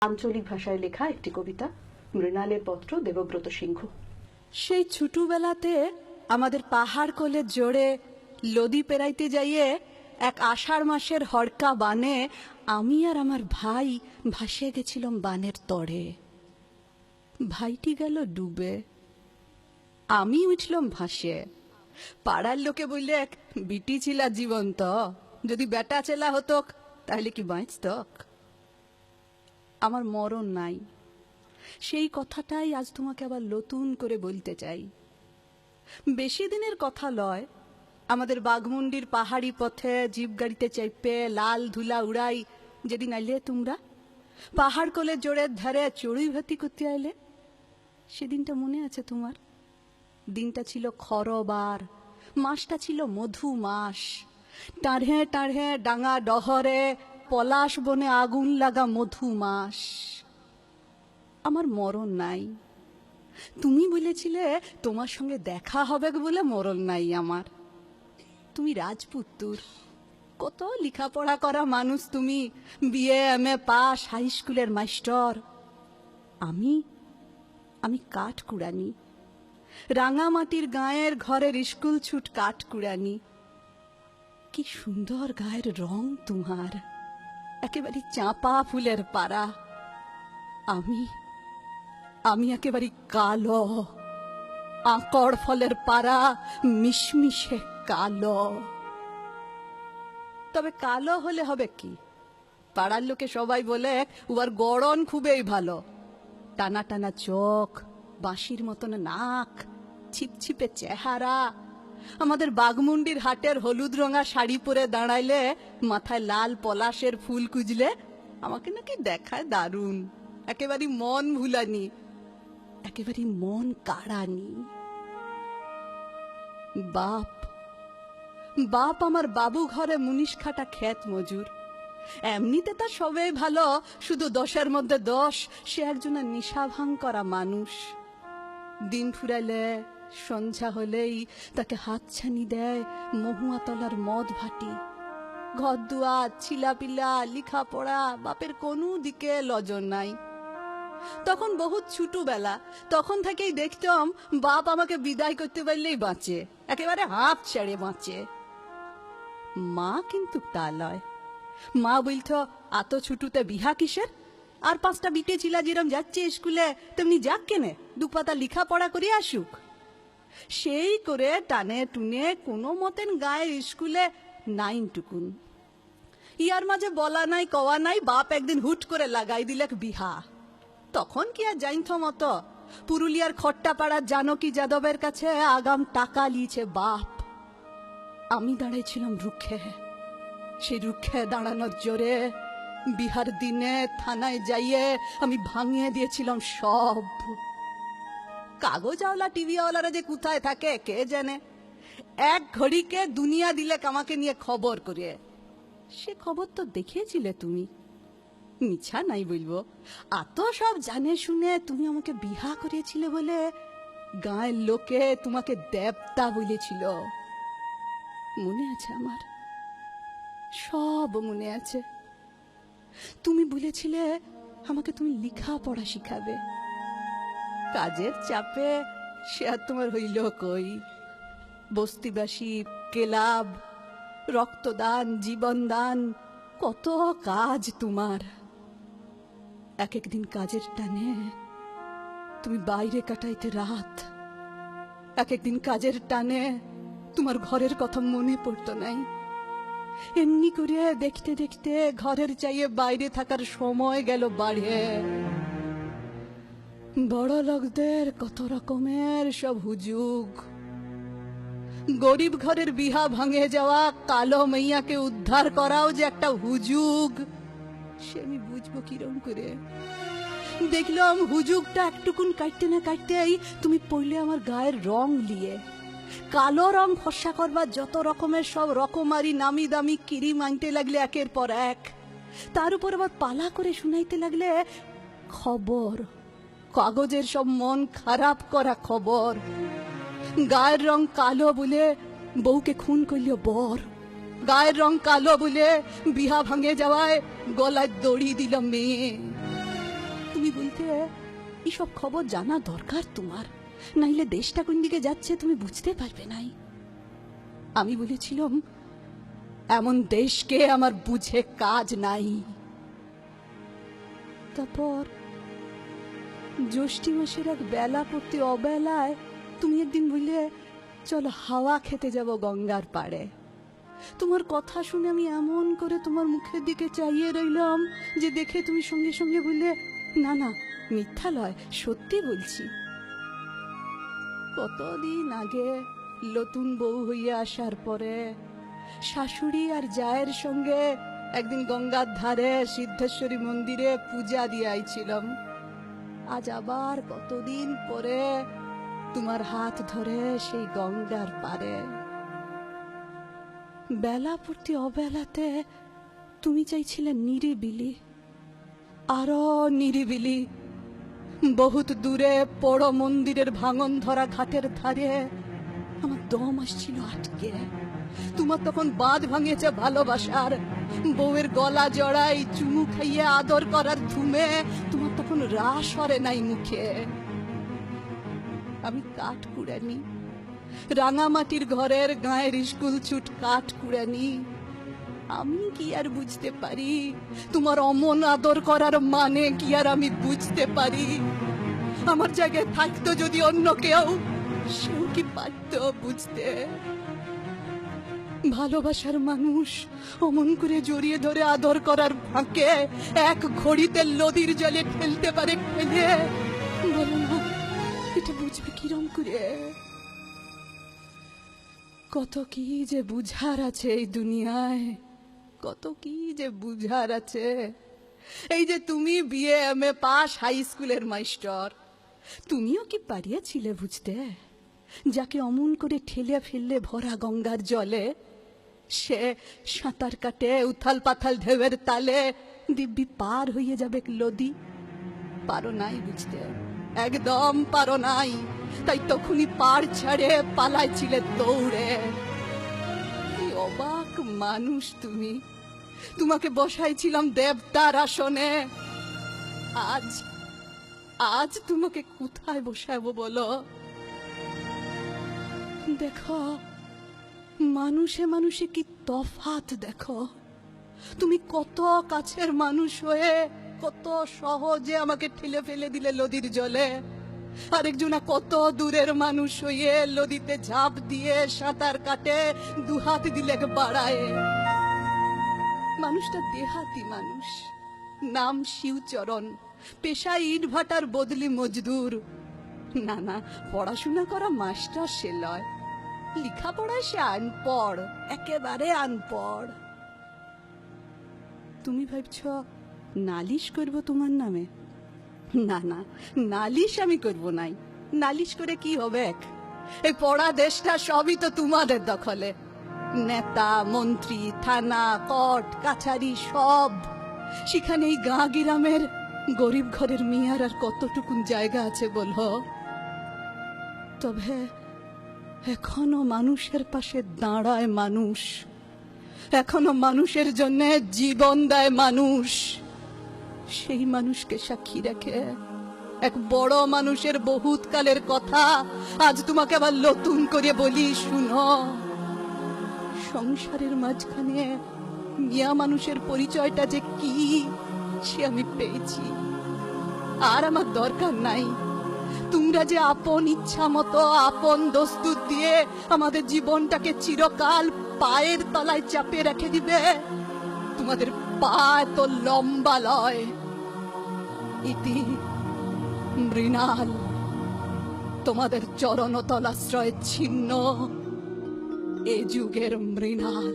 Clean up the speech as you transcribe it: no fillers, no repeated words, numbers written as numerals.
আঞ্চলিক ভাষায় লেখা একটি কবিতা, মৃণালের পত্র, দেবব্রত সিংহ। সেই ছোটবেলাতে আমাদের পাহাড় কোলে জোরে লদি পেরাইতে যাইয়ে এক আষাঢ় মাসের হড়কা বানে আমি আর আমার ভাই ভাসিয়ে গেছিলাম বানের তরে। ভাইটি গেল ডুবে, আমি উঠলাম ভাসে। পাড়ার লোকে বললে এক বিটি ছিলা জীবন্ত, যদি বেটা চেলা হতক তাহলে কি বাঁচতক। আমার মরণ নাই, সেই কথাটাই আজ তোমাকে আবার নতুন করে বলতে চাই। বেশি দিনের কথা লয়, আমাদের বাঘমুন্ডির পাহাড়ি পথে জিপ গাড়িতে চেপে লাল ধুলা উড়াই যেদিন আইলে তোমরা পাহাড় কোলে জোরের ধারে চড়ুই ভাতি করতে আইলে, সেদিনটা মনে আছে তোমার? দিনটা ছিল খরবার, মাসটা ছিল মধু মাস। টাঢ়ে টাঢ়ে ডাঙা ডহরে পলাশ বনে আগুন লাগা মধু মাস। আমার মরণ নাই, তুমি বলেছিলে তোমার সঙ্গে দেখা হবে বলে মরণ নাই আমার। তুমি রাজপুত্তুর, কত লেখাপড়া করা মানুষ তুমি, বিএ এমএ পাস, হাই স্কুলের মাস্টার। আমি কাঠ কুড়ানি, রাঙামাটির গায়ের ঘরের স্কুল ছুট কাঠ কুড়ানি। কি সুন্দর গায়ের রং তোমার, একেবারে চাঁপা ফুলের পাড়া। আমি একেবারে কালো, আকড় ফলের পাড়া, মিশমিশে কালো। তবে কালো হলে হবে কি, পাড়ার লোকে সবাই বলে উহার গড়ন খুবই ভালো। টানা টানা চোখ, বাঁশির মতন নাক, ছিপছিপে চেহারা। আমাদের বাঘমুন্ডির হাটের হলুদ রঙা শাড়ি পরে দাঁড়াইলে, মাথায় লাল পলাশের ফুল কুজলে আমাকে নাকি দেখায় দারুণ। একেবারে মন ভুলানি, একেবারে মন কাড়ানি। বাপ আমার বাবু ঘরে মুনিশ খাটা ক্ষেত মজুর। এমনিতে তার সবাই ভালো, শুধু 10-এর মধ্যে 10, সে একজনের নিশা ভাঙ করা মানুষ। দিন ফুরাইলে সন্ধ্যা হলেই তাকে হাতছানি দেয় মহুয়াতলার মদ ভাটি। ঘর দুয়ার, ছিলাপিলা, লেখাপড়া, বাপের কোনো দিকে লজন নাই। তখন বহুত ছোটবেলা, তখন থেকেই দেখতাম বাপ আমাকে বিদায় করতে পারলেই বাঁচে, একেবারে হাফ ছেড়ে বাঁচে। মা কিন্তু তা লয়। মা বলত, এত ছুটুতে বিহা কিসের? আর 5টা বিটে ছিলা যেরম যাচ্ছে স্কুলে, তেমনি যাক কেনে, দুপাতা লেখাপড়া করে আসুক। সেই করে টানে টুনে কোনো মতেন গায়ের স্কুলে 9 টুকুন। ইয়ার মাঝে বলা নাই কওয়া নাই, বাপ একদিন হুট করে লাগাই দিলেক বিহা। তখন কি আর জানতো মতো, পুরুলিয়ার খট্টাপাড়ার জানকী যাদবের কাছে আগাম টাকা লিয়েছে বাপ। আমি দাঁড়াইছিলাম রুখে, সেই রুখে দাঁড়ানোর জোরে বিহার দিনে থানায় যাইয়ে আমি ভাঙিয়ে দিয়েছিলাম সব। কাগজওয়ালা টিভিওয়ালারা যে কোথায় থাকে কে জানে, এক ঘড়িকে দুনিয়া দিলে আমাকে নিয়ে খবর করে। সে খবর তো দেখেছিলে তুমি, মিছা নাই বলবো। এত সব জানে শুনে তুমি আমাকে বিহা করিয়েছিলে বলে গায়ের লোকে তোমাকে দেবতা বলেছিল। মনে আছে আমার, সব মনে আছে। তুমি বলেছিলে আমাকে তুমি লেখাপড়া শিখাবে। কাজের চাপে সে আর তোমার হইল কই। বস্তিবাসী, ক্লাব, রক্তদান, জীবনদান, কত কাজ তোমার। এক একদিন কাজের টানে তুমি বাইরে কাটাইতে রাত। এক একদিন কাজের টানে তোমার ঘরের কথা মনে পড়তো নাই। এমনি করে দেখতে দেখতে ঘরের চাইয়ে বাইরে থাকার সময় গেল বাড়ে। বড় লোকদের কত রকমের সব হুজুগ। গরিব ঘরের বিহা ভাঙে যাওয়া কালো মাইয়াকে উদ্ধার করাও যে একটা হুজুগ, সে আমি বুঝবো কিরম করে। দেখলাম হুজুগটা একটুকুন কাটতে না কাটতেই তুমি পড়লে আমার গায়ের রং লিয়ে। কালো রং ফর্সা করবার যত রকমের সব রকমারি নামি দামি ক্রিম আনতে লাগলে একের পর এক। তার উপর আবার পালা করে শুনাইতে লাগলে খবর, কাগজের সব মন খারাপ করা খবর। গায়ের রং কালো বলে বউকে খুন করল বর। গায়ের রং কালো বলে বিহা ভাঙে যাওয়ায় গলায় দড়ি দিল মেয়ে। তুমি বলতে এসব খবর জানা দরকার তোমার, নাইলে দেশটা কোন দিকে যাচ্ছে তুমি বুঝতে পারবে নাই। আমি বলেছিলাম এমন দেশকে আমার বুঝে কাজ নাই। তারপর জ্যৈষ্ঠী মাসের এক বেলা পড়তে অবেলায় তুমি একদিন বললে চলো হাওয়া খেতে যাব গঙ্গার পাড়ে। তোমার কথা শুনে আমি এমন করে তোমার মুখের দিকে চাইয়ে রইলাম যে দেখে তুমি সঙ্গে সঙ্গে বললে না না মিথ্যা লয়, সত্যি বলছি। কতদিন আগে নতুন বউ হইয়া আসার পরে শাশুড়ি আর জায়ের সঙ্গে একদিন গঙ্গার ধারে সিদ্ধেশ্বরী মন্দিরে পূজা দিয়ে আইছিলাম। আজ আবার কতদিন পরে তোমার হাত ধরে সেই গঙ্গার পারে। বেলা পড়তে অবেলাতে তুমি চাইছিলে নিরিবিলি, আরো নিরিবিলি। বহুত দূরে বড় মন্দিরের ভাঙন ধরা ঘাটের ধারে আমার দম আসছিল আটকে। তোমার তখন বাঁধ ভাঙিয়েছে ভালোবাসার, বউয়ের গলা জড়াই চুমু খাইয়ে আদর করার ধুমে তোমার তখন রাস সরে নাই মুখে। আমি কাঠ কুড়ানি, রাঙামাটির ঘরের গায়ের স্কুল ছুট কাঠ কুড়ানি। আমি কি আর বুঝতে পারি তোমার অমন আদর করার মানে কি আর আমি বুঝতে পারি? আমার জায়গায় থাকতো যদি অন্য কেউ, সেও কি পারত বুঝতে? ভালোবাসার মানুষ অমন করে জড়িয়ে ধরে আদর করার ফাঁকে এক ঘড়িতে নদীর জলে ফেলতে পারে ফেলে? বলো না, এটা বুঝবে কিরম করে? কত কি যে বুঝার আছে এই দুনিয়ায়, কত কি যে বুঝার আছে। এই যে তুমি বিএ এমএ পাস হাই স্কুলের মাস্টার, তুমিও কি পারিয়াছিলে বুঝতে যাকে অমন করে ঠেলে ফেললে ভরা গঙ্গার জলে সে সাঁতার কাটে উথাল পাথাল ঢেউয়ের তালে দিব্যি পার হয়ে যাবে নদী? পারো নাই বুঝতে, একদম পারো নাই। তাই তখনই পার ছাড়ে পালাইছিলে দৌড়ে। কি অবাক মানুষ তুমি! তোমাকে বসাইছিলাম দেবতার আসনে, আজ আজ তোমাকে কোথায় বসাবো বলো? দেখো মানুষে মানুষে কি তফাৎ দেখো। তুমি কত কাছের মানুষ হয়ে কত সহজে আমাকে ঠেলে ফেলে দিলে নদীর জলে, আরেকজনা কত দূরের মানুষ হয়ে নদীতে ঝাঁপ দিয়ে সাঁতার কাটে দুহাত দিলে বাড়ায়। মানুষটা দেহাতি মানুষ, নাম শিবচরণ, পেশায় ইট ভাটার বদলি মজদুর। না না, পড়াশোনা করা মাস্টার সে লয়, লেখাপড়ায় সে আনপড়, একেবারে আনপড়। তুমি ভাবছ নালিশ করব তোমার নামে? না না, নালিশ আমি করব নাই। নালিশ করে কি হবে? এই পড়া দেশটা সবই তো তোমাদের দখলে। নেতা মন্ত্রী থানা কোর্ট কাছারি সব সেখানে। এই গাঁ গ্রামের গরিব ঘরের মেয়ার আর কতটুকুন জায়গা আছে বলো? তবে এখনো মানুষের পাশে দাঁড়ায় মানুষ, এখনো মানুষের জন্য জীবন দেয় মানুষ। সেই মানুষকে সাক্ষী রেখে এক বড় মানুষের বহুত কালের কথা আজ তোমাকে আবার নতুন করে বলি, শুনো। সংসারের মাঝখানে মিয়া মানুষের পরিচয়টা যে কি সে আমি পেয়েছি। আর আমার দরকার নাই। তোমরা যে আপন ইচ্ছা মতো আপন দস্তুর দিয়ে আমাদের জীবনটাকে চিরকাল পায়ের তলায় চাপে রেখে দিবে, তোমাদের পা তো লম্বা লয়। ইতি মৃণাল, তোমাদের চরণতলাশ্রয় ছিন্ন এ যুগের মৃণাল।